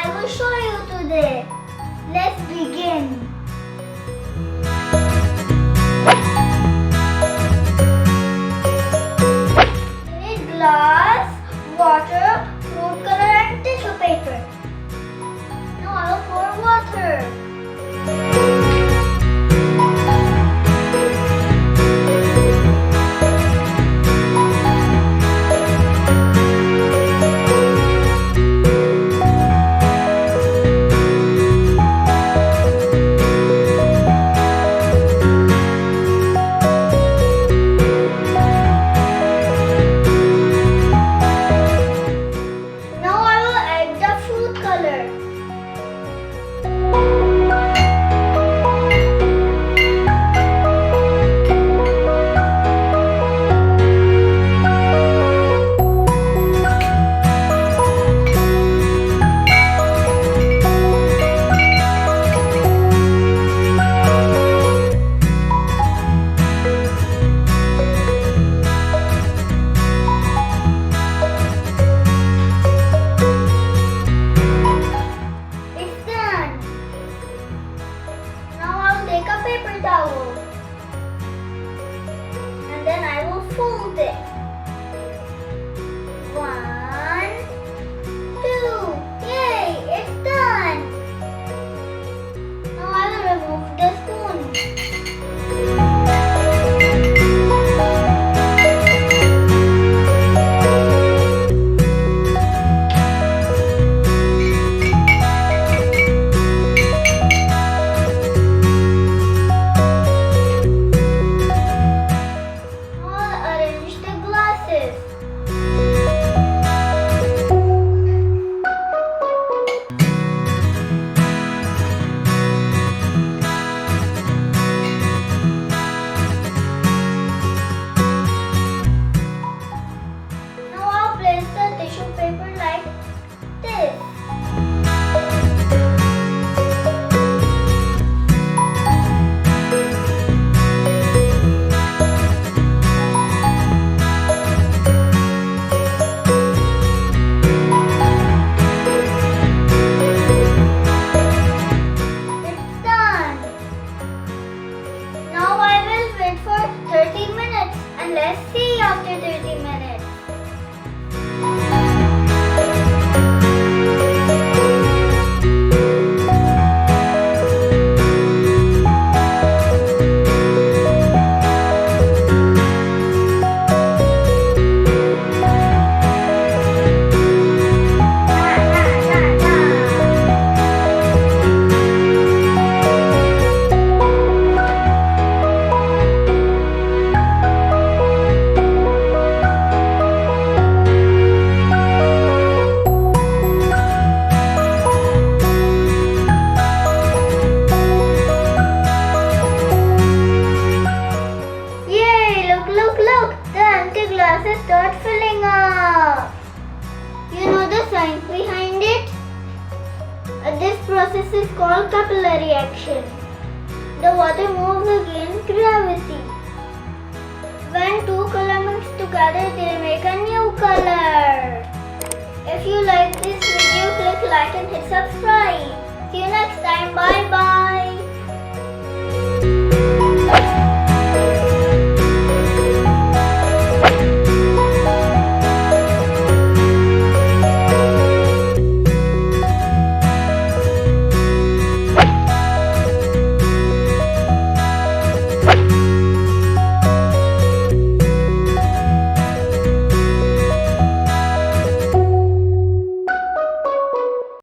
I will show you today. Let's begin. You need glass, water, fruit color and tissue paper. Now I will pour water. Now I will add the fruit color. It's done. Now I'll take a paper towel and then I will fold it. 1, 2, yay, it's done. Now I will remove the spoon. I'll arrange the glasses. Now I'll place the tissue paper like this. It's done. Now I will wait for 30 minutes and let's see after 30 minutes. Yay! Look! The empty glasses start filling up. You know the science behind it? This process is called capillary action. The water moves against gravity. When two colors mix together, they make a new color. If you like this video, click like and hit subscribe. See you next time. Bye bye.